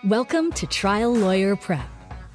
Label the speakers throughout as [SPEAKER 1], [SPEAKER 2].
[SPEAKER 1] Welcome to Trial Lawyer Prep.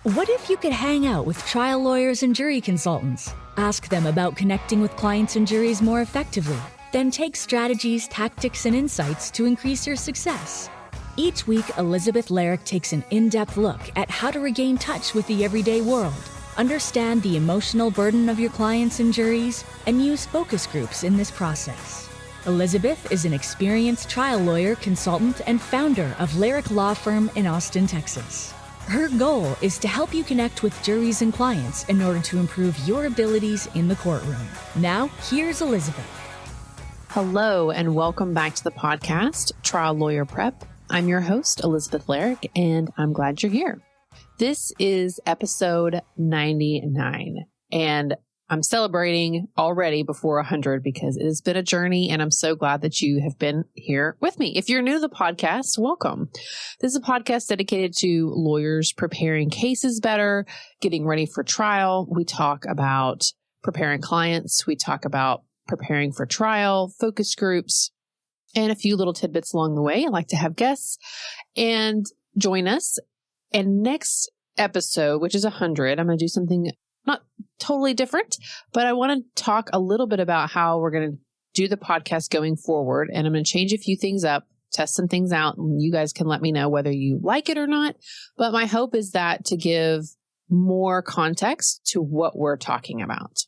[SPEAKER 1] What if you could hang out with trial lawyers and jury consultants? Ask them about connecting with clients and juries more effectively. Then take strategies, tactics, and insights to increase your success. Each week, Elizabeth Larrick takes an in-depth look at how to regain touch with the everyday world, understand the emotional burden of your clients and juries, and use focus groups in this process. Elizabeth is an experienced trial lawyer, consultant, and founder of Larrick Law Firm in Austin, Texas. Her goal is to help you connect with juries and clients in order to improve your abilities in the courtroom. Now, here's Elizabeth.
[SPEAKER 2] Hello, and welcome back to the podcast, Trial Lawyer Prep. I'm your host, Elizabeth Larrick, and I'm glad you're here. This is episode 99, and I'm celebrating already before 100 because it has been a journey, and I'm so glad that you have been here with me. If you're new to the podcast, welcome. This is a podcast dedicated to lawyers preparing cases better, getting ready for trial. We talk about preparing clients. We talk about preparing for trial, focus groups, and a few little tidbits along the way. I like to have guests and join us. And next episode, which is 100, I'm going to do something not totally different, but I want to talk a little bit about how we're going to do the podcast going forward. And I'm going to change a few things up, test some things out, and you guys can let me know whether you like it or not. But my hope is that to give more context to what we're talking about.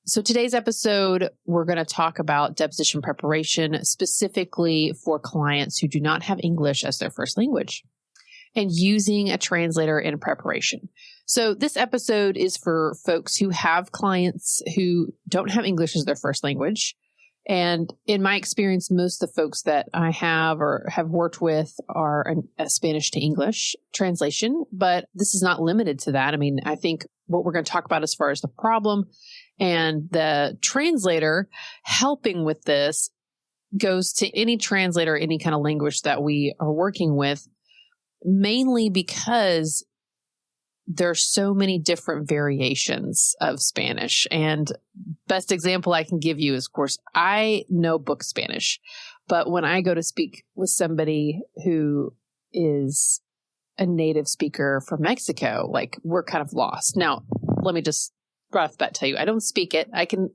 [SPEAKER 2] So today's episode, we're going to talk about deposition preparation specifically for clients who do not have English as their first language and using a translator in preparation. So this episode is for folks who have clients who don't have English as their first language. And in my experience, most of the folks that I have or have worked with are a Spanish to English translation, but this is not limited to that. I mean, I think what we're going to talk about as far as the problem and the translator helping with this goes to any translator, any kind of language that we are working with, mainly because there's so many different variations of Spanish. And best example I can give you is, of course, I know book Spanish, but when I go to speak with somebody who is a native speaker from Mexico, like we're kind of lost. Now, let me just right off the bat tell you, I don't speak it. I can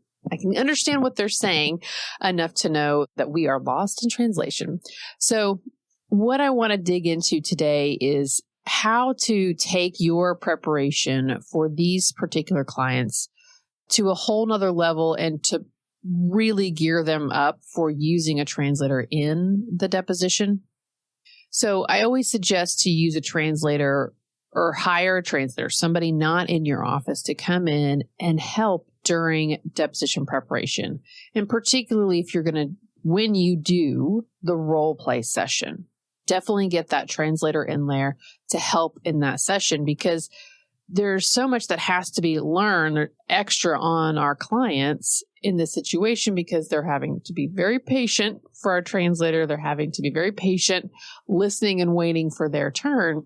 [SPEAKER 2] understand what they're saying enough to know that we are lost in translation. So what I want to dig into today is how to take your preparation for these particular clients to a whole nother level and to really gear them up for using a translator in the deposition. So I always suggest to use a translator or hire a translator, somebody not in your office, to come in and help during deposition preparation. And particularly if you're going to, when you do the role play session, definitely get that translator in there to help in that session, because there's so much that has to be learned extra on our clients in this situation, because they're having to be very patient for our translator. They're having to be very patient listening and waiting for their turn.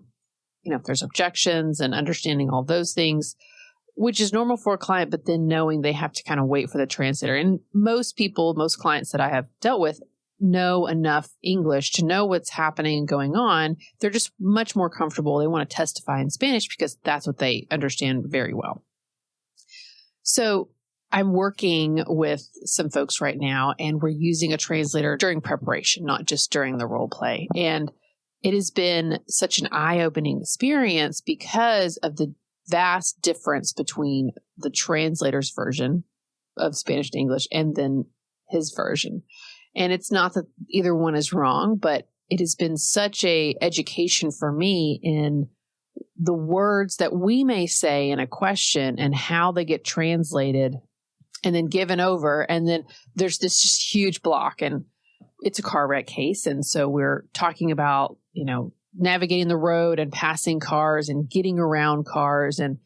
[SPEAKER 2] You know, if there's objections and understanding all those things, which is normal for a client, but then knowing they have to kind of wait for the translator. And most people, most clients that I have dealt with know enough English to know what's happening and going on. They're just much more comfortable. They want to testify in Spanish because that's what they understand very well. So I'm working with some folks right now, and we're using a translator during preparation, not just during the role play. And it has been such an eye-opening experience because of the vast difference between the translator's version of Spanish to English and then his version. And it's not that either one is wrong, but it has been such a education for me in the words that we may say in a question and how they get translated and then given over. And then there's this just huge block, and it's a car wreck case. And so we're talking about, you know, navigating the road and passing cars and getting around cars. And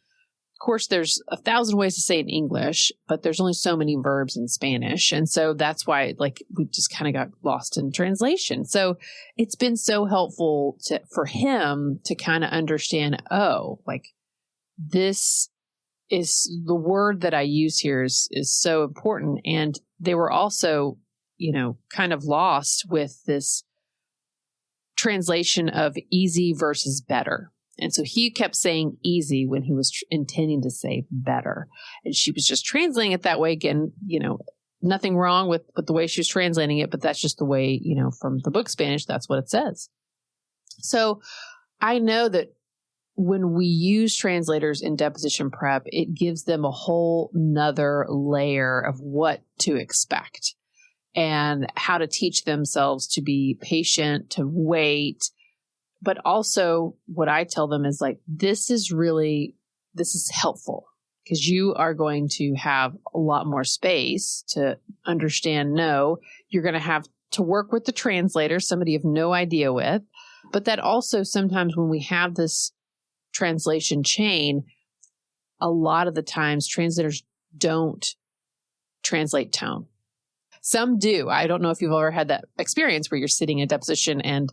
[SPEAKER 2] of course, there's 1,000 ways to say it in English, but there's only so many verbs in Spanish. And so that's why, like, we just kind of got lost in translation. So it's been so helpful for him to kind of understand, oh, like, this is the word that I use here is so important. And they were also, you know, kind of lost with this translation of easy versus better. And so he kept saying easy when he was intending to say better. And she was just translating it that way. Again, nothing wrong with the way she was translating it, but that's just the way, from the book Spanish, that's what it says. So I know that when we use translators in deposition prep, it gives them a whole nother layer of what to expect and how to teach themselves to be patient, to wait. But also what I tell them is like, this is helpful because you are going to have a lot more space to understand. No, you're going to have to work with the translator, somebody you have no idea with. But that also sometimes when we have this translation chain, a lot of the times translators don't translate tone. Some do. I don't know if you've ever had that experience where you're sitting in a deposition and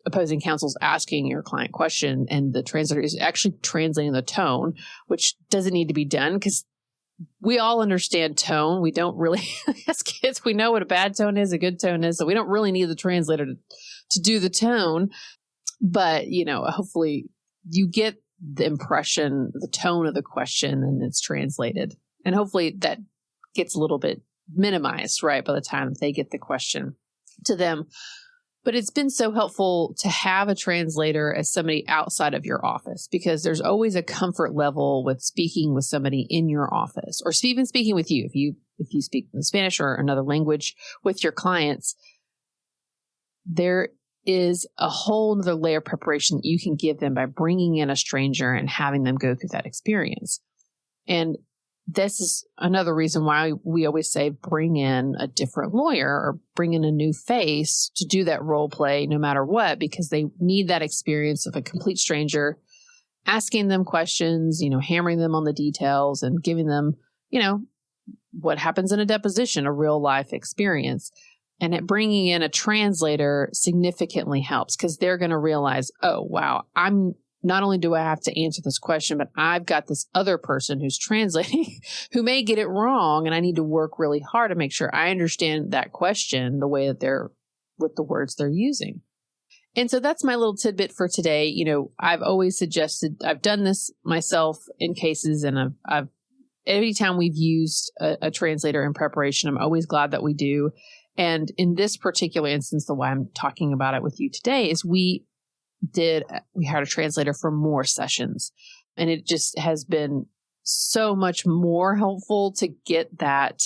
[SPEAKER 2] opposing counsel's asking your client question and the translator is actually translating the tone, which doesn't need to be done because we all understand tone. We don't really, as kids, we know what a bad tone is, a good tone is. So we don't really need the translator to do the tone. But, hopefully you get the impression, the tone of the question, and it's translated. And hopefully that gets a little bit minimized, right, by the time they get the question to them. But it's been so helpful to have a translator as somebody outside of your office because there's always a comfort level with speaking with somebody in your office or even speaking with you. If you speak in Spanish or another language with your clients, there is a whole other layer of preparation that you can give them by bringing in a stranger and having them go through that experience. And this is another reason why we always say bring in a different lawyer or bring in a new face to do that role play no matter what, because they need that experience of a complete stranger asking them questions, hammering them on the details and giving them, what happens in a deposition, a real life experience. And bringing in a translator significantly helps because they're going to realize, oh, wow, not only do I have to answer this question, but I've got this other person who's translating who may get it wrong. And I need to work really hard to make sure I understand that question the way that with the words they're using. And so that's my little tidbit for today. I've always suggested, I've done this myself in cases, and I've every time we've used a translator in preparation, I'm always glad that we do. And in this particular instance, the way I'm talking about it with you today is we had a translator for more sessions, and it just has been so much more helpful to get that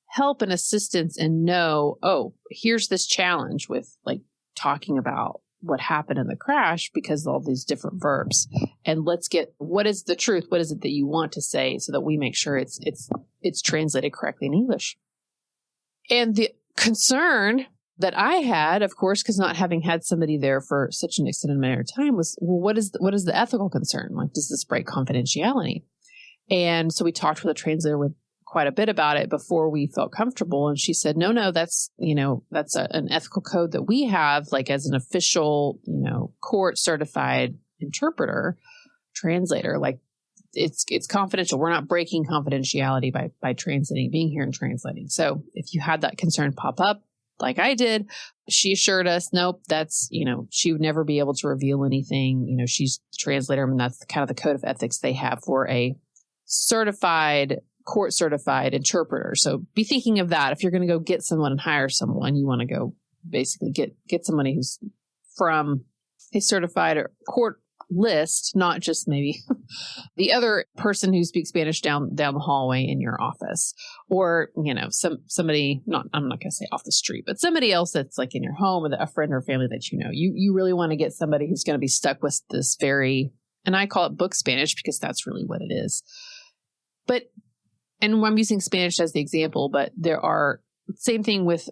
[SPEAKER 2] help and assistance and know, oh, here's this challenge with like talking about what happened in the crash because of all these different verbs. And let's get, what is the truth? What is it that you want to say so that we make sure it's translated correctly in English? And the concern that I had, of course, because not having had somebody there for such an extended amount of time was, well, what is the ethical concern? Like, does this break confidentiality? And so we talked with a translator with quite a bit about it before we felt comfortable. And she said, no, that's an ethical code that we have, like as an official, court certified interpreter, translator, like it's confidential. We're not breaking confidentiality by translating, being here and translating. So if you had that concern pop up, like I did, she assured us, nope, that's, she would never be able to reveal anything. She's a translator, and that's kind of the code of ethics they have for a court certified interpreter. So be thinking of that. If you're going to go get someone and hire someone, you want to go basically get somebody who's from a certified or court list, not just maybe the other person who speaks Spanish down the hallway in your office, or somebody, I'm not going to say off the street, but somebody else that's like in your home, with a friend or family that you really want to get somebody who's going to be stuck with this and I call it book Spanish because that's really what it is. And I'm using Spanish as the example, but there are same thing with,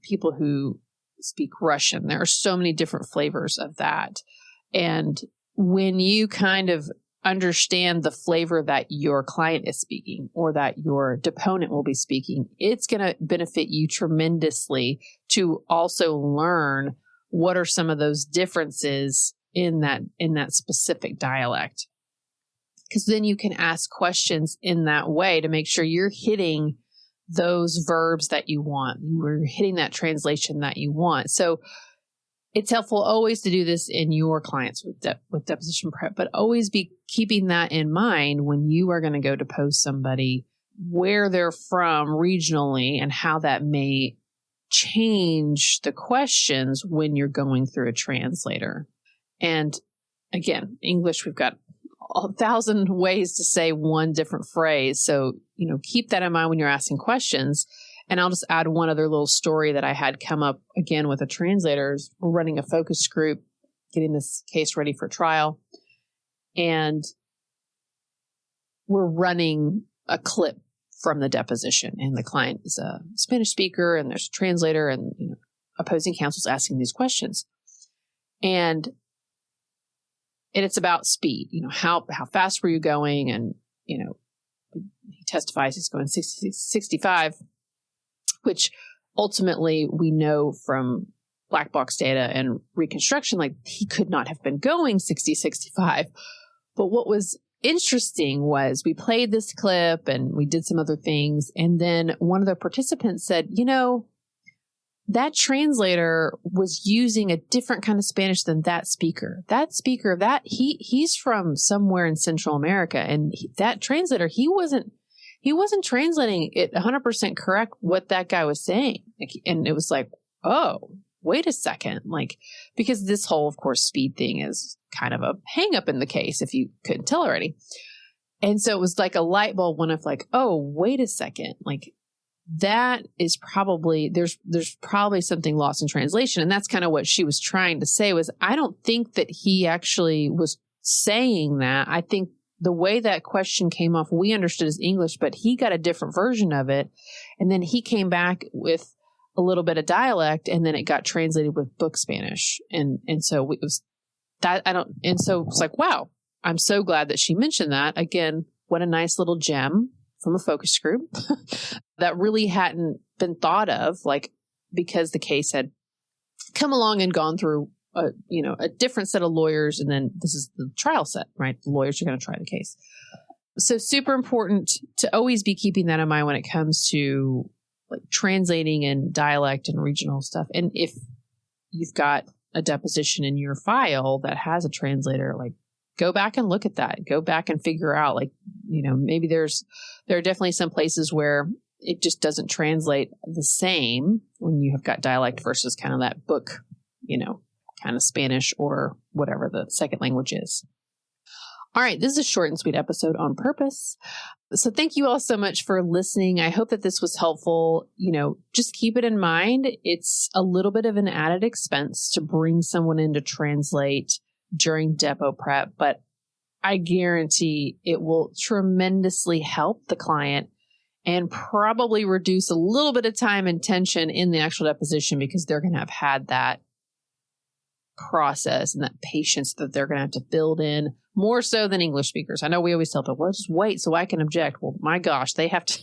[SPEAKER 2] people who speak Russian. There are so many different flavors of that. And when you kind of understand the flavor that your client is speaking or that your deponent will be speaking, it's going to benefit you tremendously to also learn what are some of those differences in that specific dialect. Because then you can ask questions in that way to make sure you're hitting those verbs that you want. You're hitting that translation that you want. So it's helpful always to do this in your clients with deposition prep, but always be keeping that in mind when you are going to go depose somebody, where they're from regionally and how that may change the questions when you're going through a translator. And again, English, we've got 1,000 ways to say one different phrase. So, keep that in mind when you're asking questions. And I'll just add one other little story that I had come up again with the translators. We're running a focus group, getting this case ready for trial. And we're running a clip from the deposition. And the client is a Spanish speaker, and there's a translator, and opposing counsel's asking these questions. And it's about speed. How fast were you going? And, he testifies he's going 60, 65, which ultimately we know from black box data and reconstruction, like he could not have been going 60, 65. But what was interesting was we played this clip and we did some other things. And then one of the participants said, that translator was using a different kind of Spanish than that speaker. That speaker, he's from somewhere in Central America, and that translator, he wasn't translating it 100% correct what that guy was saying. And it was like, oh, wait a second, because this whole, of course, speed thing is kind of a hang up in the case, if you couldn't tell already. And so it was like a light bulb went off, oh, wait a second, that is probably, there's probably something lost in translation. And that's kind of what she was trying to say was, I don't think that he actually was saying that. I think the way that question came off, we understood as English, but he got a different version of it. And then he came back with a little bit of dialect, and then it got translated with book Spanish. And so it was that and so it's like, wow, I'm so glad that she mentioned that. Again, what a nice little gem from a focus group that really hadn't been thought of, because the case had come along and gone through a different set of lawyers. And then this is the trial set, right? The lawyers are going to try the case. So super important to always be keeping that in mind when it comes to translating and dialect and regional stuff. And if you've got a deposition in your file that has a translator, go back and look at that. Go back and figure out, maybe there are definitely some places where it just doesn't translate the same when you have got dialect versus kind of that book, kind of Spanish or whatever the second language is. All right, this is a short and sweet episode on purpose. So thank you all so much for listening. I hope that this was helpful. Just keep it in mind. It's a little bit of an added expense to bring someone in to translate during Depo prep, but I guarantee it will tremendously help the client and probably reduce a little bit of time and tension in the actual deposition, because they're going to have had that process and that patience that they're going to have to build in more so than English speakers. I know we always tell them, well, just wait so I can object. Well, my gosh, they have to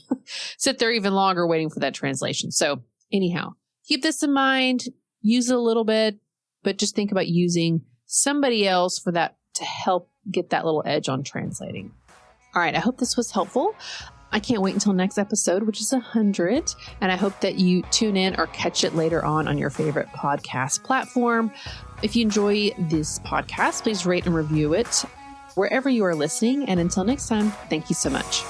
[SPEAKER 2] sit there even longer waiting for that translation. So anyhow, keep this in mind, use it a little bit, but just think about using somebody else for that to help get that little edge on translating. All right. I hope this was helpful. I can't wait until next episode, which is 100. And I hope that you tune in or catch it later on your favorite podcast platform. If you enjoy this podcast, please rate and review it wherever you are listening. And until next time, thank you so much.